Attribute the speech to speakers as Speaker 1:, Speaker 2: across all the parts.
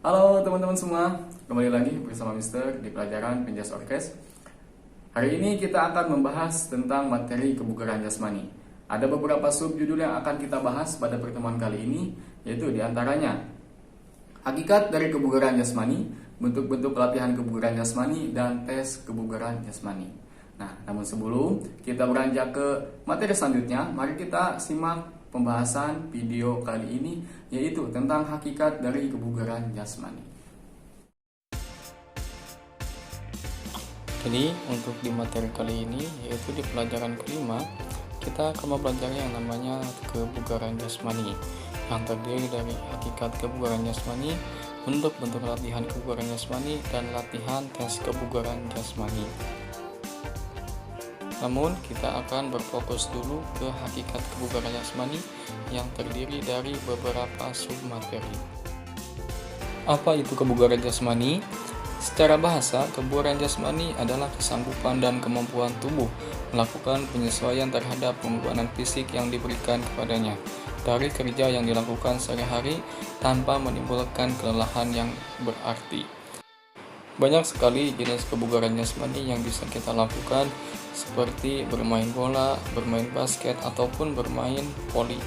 Speaker 1: Halo teman-teman semua, kembali lagi bersama Mister di pelajaran Pinjas Orkes. Hari ini kita akan membahas tentang materi kebugaran jasmani. Ada beberapa subjudul yang akan kita bahas pada pertemuan kali ini, yaitu diantaranya hakikat dari kebugaran jasmani, bentuk-bentuk latihan kebugaran jasmani, dan tes kebugaran jasmani. Nah, namun sebelum kita beranjak ke materi selanjutnya, mari kita simak pembahasan video kali ini, yaitu tentang hakikat dari kebugaran jasmani.
Speaker 2: Jadi untuk di materi kali ini, yaitu di pelajaran kelima, kita akan mempelajari yang namanya kebugaran jasmani, yang terdiri dari hakikat kebugaran jasmani, bentuk-bentuk latihan kebugaran jasmani, dan latihan tes kebugaran jasmani. Namun kita akan berfokus dulu ke hakikat kebugaran jasmani yang terdiri dari beberapa submateri. Apa itu kebugaran jasmani? Secara bahasa, kebugaran jasmani adalah kesanggupan dan kemampuan tubuh melakukan penyesuaian terhadap pembebanan fisik yang diberikan kepadanya dari kerja yang dilakukan sehari-hari tanpa menimbulkan kelelahan yang berarti. Banyak sekali jenis kebugaran jasmani yang bisa kita lakukan, seperti bermain bola, bermain basket, ataupun bermain voli.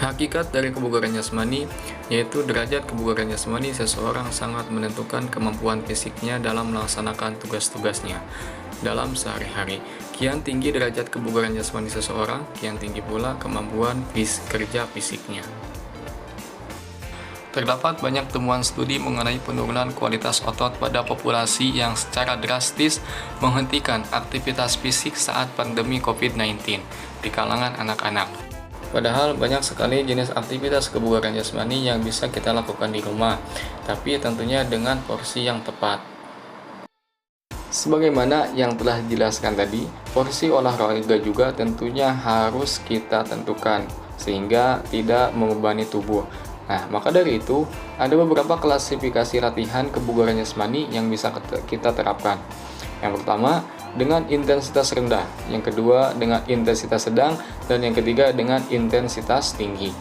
Speaker 2: Hakikat dari kebugaran jasmani yaitu derajat kebugaran jasmani seseorang sangat menentukan kemampuan fisiknya dalam melaksanakan tugas-tugasnya dalam sehari-hari. Kian tinggi derajat kebugaran jasmani seseorang, kian tinggi pula kemampuan kerja fisiknya. Terdapat banyak temuan studi mengenai penurunan kualitas otot pada populasi yang secara drastis menghentikan aktivitas fisik saat pandemi COVID-19 di kalangan anak-anak. Padahal banyak sekali jenis aktivitas kebugaran jasmani yang bisa kita lakukan di rumah, tapi tentunya dengan porsi yang tepat. Sebagaimana yang telah dijelaskan tadi, porsi olahraga juga tentunya harus kita tentukan, sehingga tidak membebani tubuh. Nah, maka dari itu, ada beberapa klasifikasi latihan kebugaran jasmani yang bisa kita terapkan. Yang pertama, dengan intensitas rendah. Yang kedua, dengan intensitas sedang. Dan yang ketiga, dengan intensitas tinggi.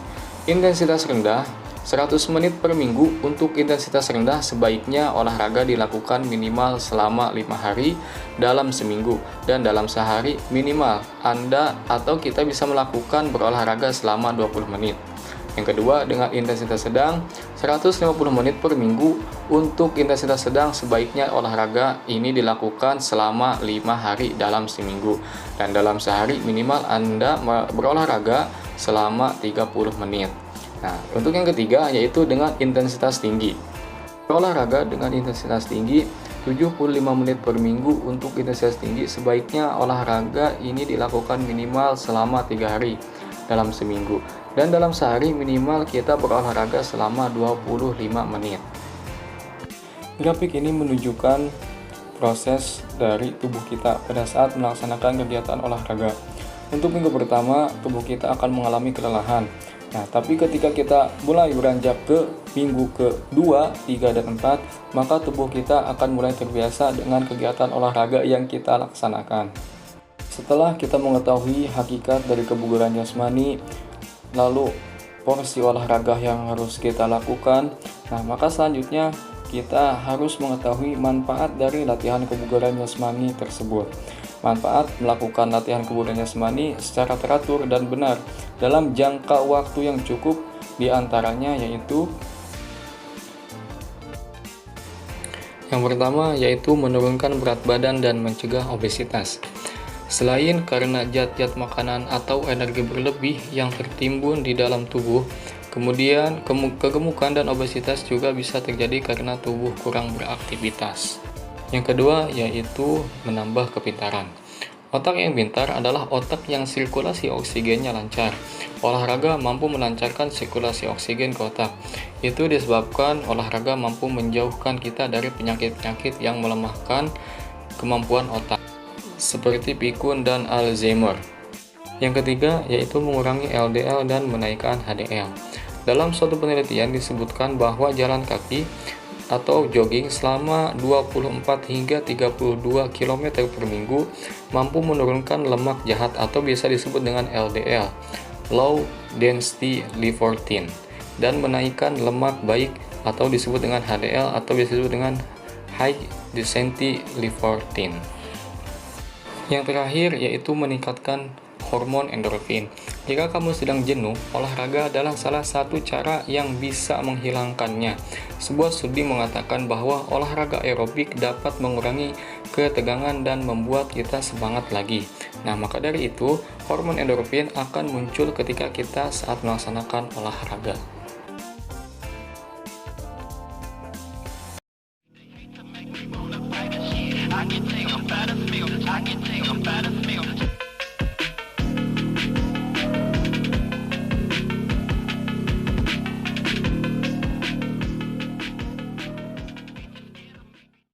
Speaker 2: Intensitas rendah, 100 menit per minggu. Untuk intensitas rendah, sebaiknya olahraga dilakukan minimal selama 5 hari dalam seminggu. Dan dalam sehari, minimal Anda atau kita bisa melakukan berolahraga selama 20 menit. Yang kedua, dengan intensitas sedang, 150 menit per minggu. Untuk intensitas sedang, sebaiknya olahraga ini dilakukan selama 5 hari dalam seminggu. Dan dalam sehari, minimal Anda berolahraga selama 30 menit. Nah, untuk yang ketiga, yaitu dengan intensitas tinggi. Berolahraga dengan intensitas tinggi, 75 menit per minggu. Untuk intensitas tinggi, sebaiknya olahraga ini dilakukan minimal selama 3 hari dalam seminggu. Dan dalam sehari minimal kita berolahraga selama 25 menit. Grafik ini menunjukkan proses dari tubuh kita pada saat melaksanakan kegiatan olahraga. Untuk minggu pertama, tubuh kita akan mengalami kelelahan. Nah, tapi ketika kita mulai beranjak ke minggu ke-2, 3, dan 4, maka tubuh kita akan mulai terbiasa dengan kegiatan olahraga yang kita laksanakan. Setelah kita mengetahui hakikat dari kebugaran jasmani, lalu porsi olahraga yang harus kita lakukan, nah maka selanjutnya kita harus mengetahui manfaat dari latihan kebugaran jasmani tersebut. Manfaat melakukan latihan kebugaran jasmani secara teratur dan benar dalam jangka waktu yang cukup, diantaranya yaitu yang pertama yaitu menurunkan berat badan dan mencegah obesitas. Selain karena zat-zat makanan atau energi berlebih yang tertimbun di dalam tubuh, kemudian kegemukan dan obesitas juga bisa terjadi karena tubuh kurang beraktivitas. Yang kedua yaitu menambah kepintaran. Otak yang pintar adalah otak yang sirkulasi oksigennya lancar. Olahraga mampu melancarkan sirkulasi oksigen ke otak. Itu disebabkan olahraga mampu menjauhkan kita dari penyakit-penyakit yang melemahkan kemampuan otak, seperti pikun dan Alzheimer. Yang ketiga yaitu mengurangi LDL dan menaikkan HDL. Dalam suatu penelitian disebutkan bahwa jalan kaki atau jogging selama 24 hingga 32 km per minggu mampu menurunkan lemak jahat atau biasa disebut dengan LDL, low density lipoprotein, dan menaikkan lemak baik atau disebut dengan HDL atau disebut dengan high density lipoprotein. Yang terakhir yaitu meningkatkan hormon endorfin. Jika kamu sedang jenuh, olahraga adalah salah satu cara yang bisa menghilangkannya. Sebuah studi mengatakan bahwa olahraga aerobik dapat mengurangi ketegangan dan membuat kita semangat lagi. Nah, maka dari itu, hormon endorfin akan muncul ketika kita saat melaksanakan olahraga.